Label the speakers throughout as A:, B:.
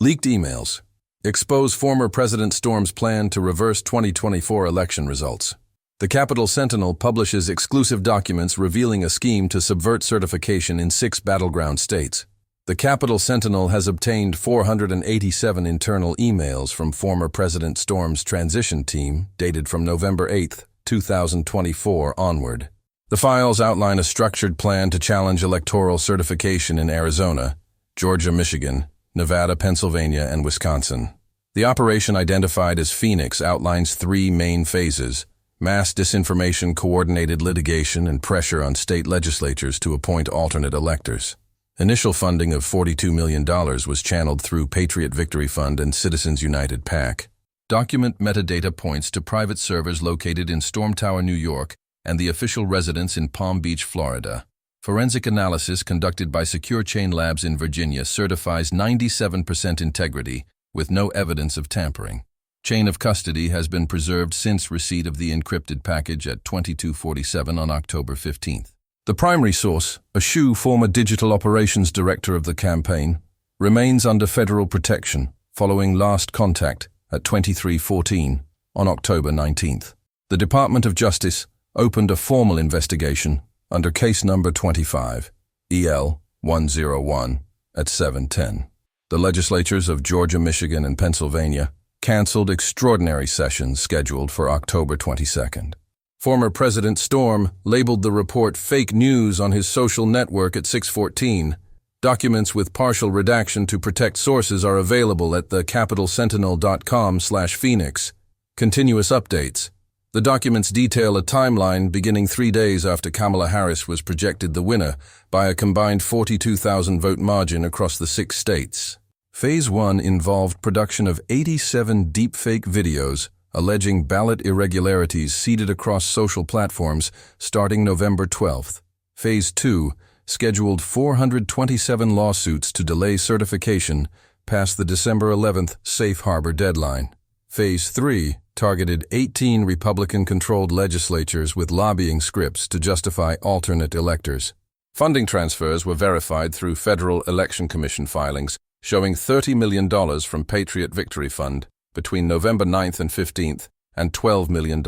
A: Leaked emails expose former President Storm's plan to reverse 2024 election results. The Capitol Sentinel publishes exclusive documents revealing a scheme to subvert certification in 6 battleground states. The Capitol Sentinel has obtained 487 internal emails from former President Storm's transition team dated from November 8, 2024 onward. The files outline a structured plan to challenge electoral certification in Arizona, Georgia, Michigan, Nevada, Pennsylvania, and Wisconsin. The operation, identified as Phoenix, outlines 3 main phases: mass disinformation, coordinated litigation, and pressure on state legislatures to appoint alternate electors. Initial funding of $42 million was channeled through Patriot Victory Fund and Citizens United PAC. Document metadata points to private servers located in Storm Tower, New York, and the official residence in Palm Beach, Florida. Forensic analysis conducted by Secure Chain Labs in Virginia certifies 97% integrity, with no evidence of tampering. Chain of custody has been preserved since receipt of the encrypted package at 22:47 on October 15th. The primary source, a former digital operations director of the campaign, remains under federal protection following last contact at 23:14 on October 19th. The Department of Justice opened a formal investigation under case number 25, EL 101, at 7:10. The legislatures of Georgia, Michigan, and Pennsylvania canceled extraordinary sessions scheduled for October 22nd. Former President Storm labeled the report fake news on his social network at 6:14. Documents with partial redaction to protect sources are available at thecapitolsentinel.com/Phoenix. Continuous updates. The documents detail a timeline beginning 3 days after Kamala Harris was projected the winner by a combined 42,000 vote margin across the 6 states. Phase 1 involved production of 87 deepfake videos alleging ballot irregularities seeded across social platforms starting November 12th. Phase 2 scheduled 427 lawsuits to delay certification past the December 11th safe harbor deadline. Phase 3 targeted 18 Republican-controlled legislatures with lobbying scripts to justify alternate electors. Funding transfers were verified through Federal Election Commission filings, showing $30 million from Patriot Victory Fund between November 9th and 15th and $12 million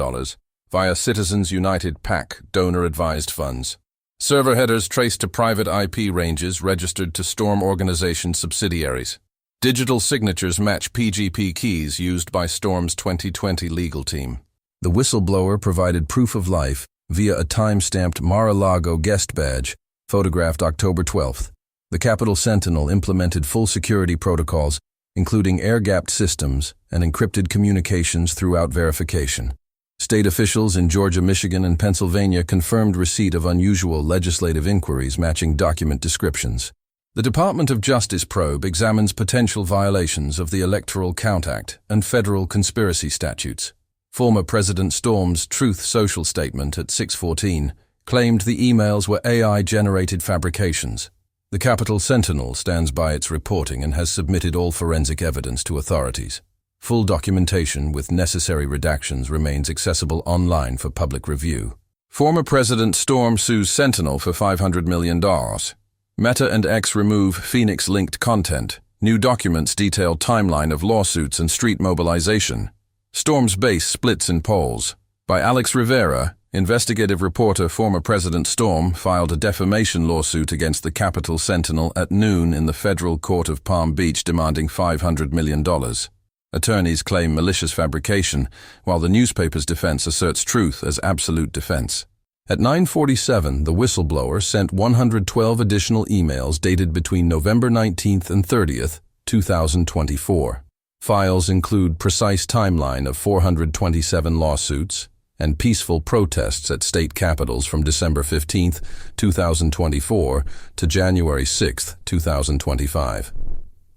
A: via Citizens United PAC donor-advised funds. Server headers traced to private IP ranges registered to Storm Organization subsidiaries. Digital signatures match PGP keys used by Storm's 2020 legal team. The whistleblower provided proof of life via a time-stamped Mar-a-Lago guest badge, photographed October 12th. The Capitol Sentinel implemented full security protocols, including air-gapped systems and encrypted communications throughout verification. State officials in Georgia, Michigan, and Pennsylvania confirmed receipt of unusual legislative inquiries matching document descriptions. The Department of Justice probe examines potential violations of the Electoral Count Act and federal conspiracy statutes. Former President Storm's Truth Social statement at 6:14 claimed the emails were AI-generated fabrications. The Capitol Sentinel stands by its reporting and has submitted all forensic evidence to authorities. Full documentation with necessary redactions remains accessible online for public review. Former President Storm sues Sentinel for $500 million. Meta and X remove Phoenix-linked content. New documents detail timeline of lawsuits and street mobilization. Storm's base splits in polls. By Alex Rivera, investigative reporter. Former President Storm filed a defamation lawsuit against the Capitol Sentinel at noon in the federal court of Palm Beach, demanding $500 million. Attorneys claim malicious fabrication, while the newspaper's defense asserts truth as absolute defense. At 9:47, the whistleblower sent 112 additional emails dated between November 19th and 30th, 2024. Files include precise timeline of 427 lawsuits and peaceful protests at state capitals from December 15th, 2024 to January 6th, 2025.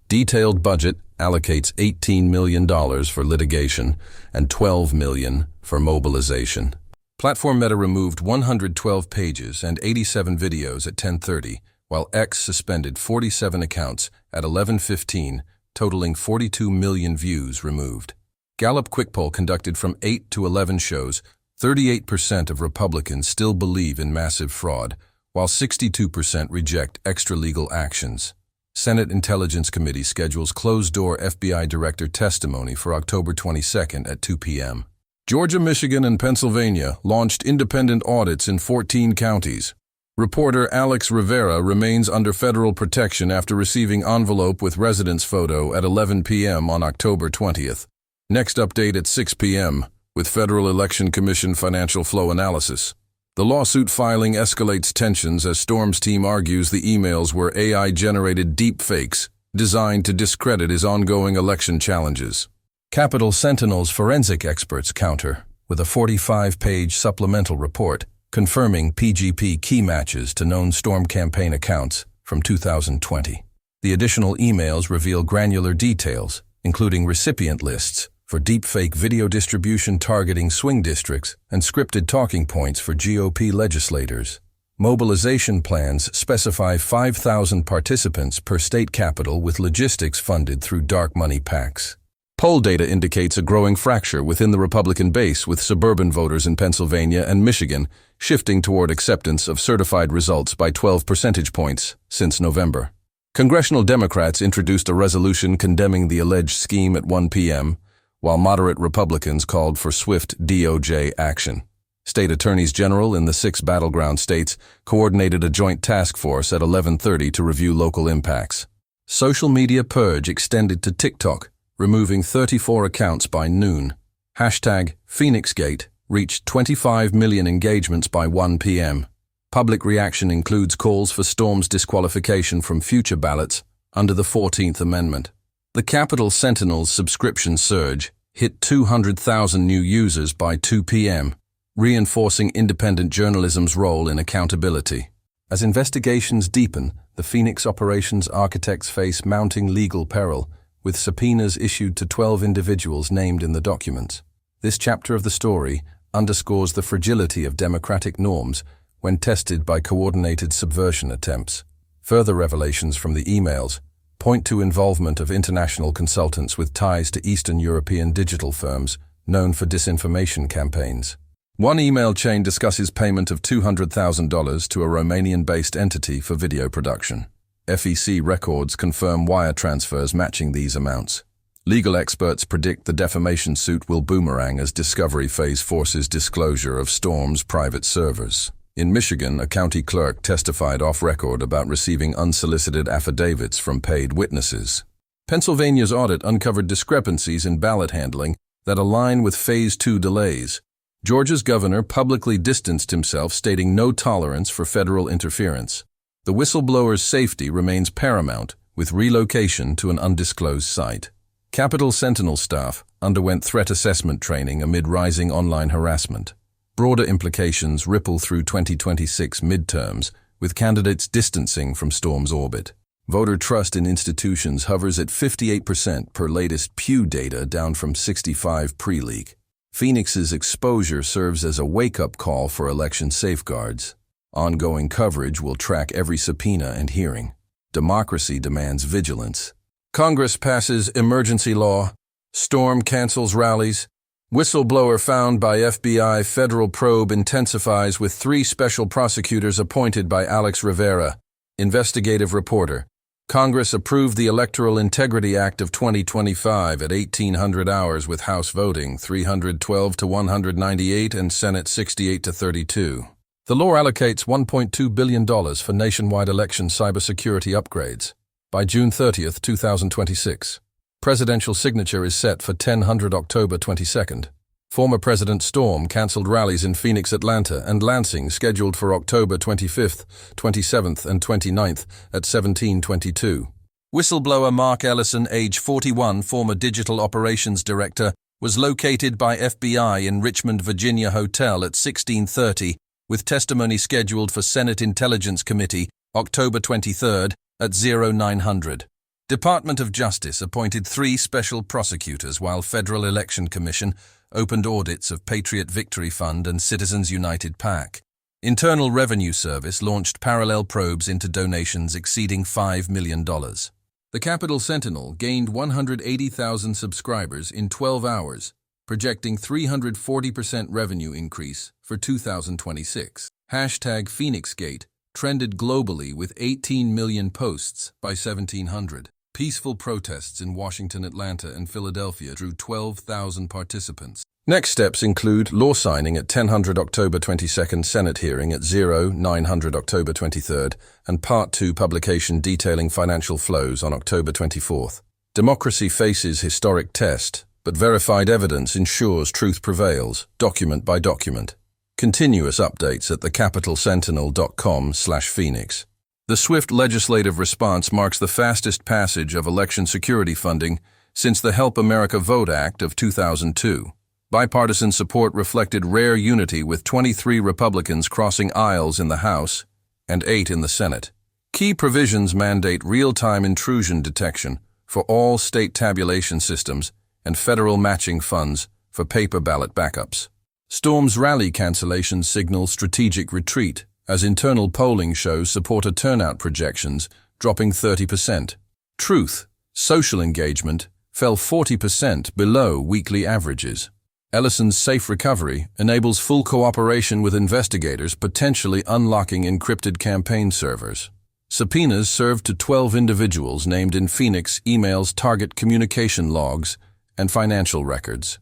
A: Detailed budget allocates $18 million for litigation and $12 million for mobilization. Platform Meta removed 112 pages and 87 videos at 10:30, while X suspended 47 accounts at 11:15, totaling 42 million views removed. Gallup Quick Poll conducted from 8 to 11 shows 38% of Republicans still believe in massive fraud, while 62% reject extra-legal actions. Senate Intelligence Committee schedules closed-door FBI Director testimony for October 22 at 2 p.m. Georgia, Michigan, and Pennsylvania launched independent audits in 14 counties. Reporter Alex Rivera remains under federal protection after receiving envelope with residence photo at 11 p.m. on October 20th. Next update at 6 p.m. with Federal Election Commission financial flow analysis. The lawsuit filing escalates tensions as Storm's team argues the emails were AI-generated deepfakes designed to discredit his ongoing election challenges. Capitol Sentinel's forensic experts counter with a 45-page supplemental report confirming PGP key matches to known Storm campaign accounts from 2020. The additional emails reveal granular details, including recipient lists for deepfake video distribution targeting swing districts and scripted talking points for GOP legislators. Mobilization plans specify 5,000 participants per state capitol with logistics funded through dark money PACs. Poll data indicates a growing fracture within the Republican base, with suburban voters in Pennsylvania and Michigan shifting toward acceptance of certified results by 12 percentage points since November. Congressional Democrats introduced a resolution condemning the alleged scheme at 1 p.m., while moderate Republicans called for swift DOJ action. State attorneys general in the 6 battleground states coordinated a joint task force at 11:30 to review local impacts. Social media purge extended to TikTok, removing 34 accounts by noon. Hashtag PhoenixGate reached 25 million engagements by 1 p.m. Public reaction includes calls for Storm's disqualification from future ballots under the 14th Amendment. The Capitol Sentinel's subscription surge hit 200,000 new users by 2 p.m., reinforcing independent journalism's role in accountability. As investigations deepen, the Phoenix operations architects face mounting legal peril, with subpoenas issued to 12 individuals named in the documents. This chapter of the story underscores the fragility of democratic norms when tested by coordinated subversion attempts. Further revelations from the emails point to involvement of international consultants with ties to Eastern European digital firms known for disinformation campaigns. One email chain discusses payment of $200,000 to a Romanian-based entity for video production. FEC records confirm wire transfers matching these amounts. Legal experts predict the defamation suit will boomerang as discovery phase forces disclosure of Storm's private servers. In Michigan, a county clerk testified off-record about receiving unsolicited affidavits from paid witnesses. Pennsylvania's audit uncovered discrepancies in ballot handling that align with Phase 2 delays. Georgia's governor publicly distanced himself, stating no tolerance for federal interference. The whistleblower's safety remains paramount, with relocation to an undisclosed site. Capitol Sentinel staff underwent threat assessment training amid rising online harassment. Broader implications ripple through 2026 midterms, with candidates distancing from Storm's orbit. Voter trust in institutions hovers at 58% per latest Pew data, down from 65% pre-leak. Phoenix's exposure serves as a wake-up call for election safeguards. Ongoing coverage will track every subpoena and hearing. Democracy demands vigilance. Congress passes emergency law. Storm cancels rallies. Whistleblower found by FBI federal probe intensifies with 3 special prosecutors appointed by Alex Rivera. Investigative reporter. Congress approved the Electoral Integrity Act of 2025 at 1800 hours with House voting 312 to 198 and Senate 68 to 32. The law allocates $1.2 billion for nationwide election cybersecurity upgrades by June 30, 2026. Presidential signature is set for 1000 October 22nd. Former President Storm cancelled rallies in Phoenix, Atlanta, and Lansing scheduled for October 25th, 27th, and 29th at 1722. Whistleblower Mark Ellison, age 41, former Digital Operations Director, was located by FBI in Richmond, Virginia hotel at 16:30, with testimony scheduled for Senate Intelligence Committee October 23rd at 0900. Department of Justice appointed 3 special prosecutors, while Federal Election Commission opened audits of Patriot Victory Fund and Citizens United PAC. Internal Revenue Service launched parallel probes into donations exceeding $5 million. The Capitol Sentinel gained 180,000 subscribers in 12 hours, projecting 340% revenue increase for 2026. Hashtag PhoenixGate trended globally with 18 million posts by 1700. Peaceful protests in Washington, Atlanta, and Philadelphia drew 12,000 participants. Next steps include law signing at 1000 October 22nd, Senate hearing at 0900 October 23rd, and Part 2 publication detailing financial flows on October 24th. Democracy faces historic test, but verified evidence ensures truth prevails, document by document. Continuous updates at thecapitalsentinel.com/Phoenix. The swift legislative response marks the fastest passage of election security funding since the Help America Vote Act of 2002. Bipartisan support reflected rare unity with 23 Republicans crossing aisles in the House and 8 in the Senate. Key provisions mandate real-time intrusion detection for all state tabulation systems and federal matching funds for paper ballot backups. Storm's rally cancellations signal strategic retreat, as internal polling shows supporter turnout projections dropping 30%. Truth, social engagement, fell 40% below weekly averages. Ellison's safe recovery enables full cooperation with investigators, potentially unlocking encrypted campaign servers. Subpoenas served to 12 individuals named in Phoenix emails target communication logs and financial records.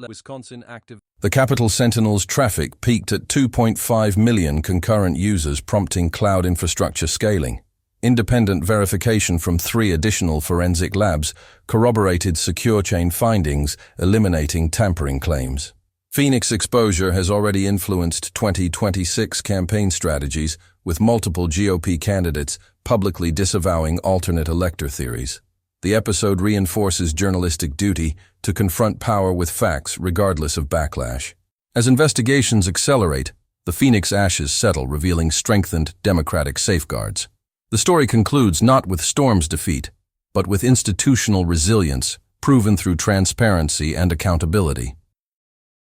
A: Wisconsin active. The Capitol Sentinel's traffic peaked at 2.5 million concurrent users, prompting cloud infrastructure scaling. Independent verification from 3 additional forensic labs corroborated secure chain findings, eliminating tampering claims. Phoenix exposure has already influenced 2026 campaign strategies, with multiple GOP candidates publicly disavowing alternate elector theories. The episode reinforces journalistic duty to confront power with facts regardless of backlash. As investigations accelerate, the Phoenix ashes settle, revealing strengthened democratic safeguards. The story concludes not with Storm's defeat, but with institutional resilience proven through transparency and accountability.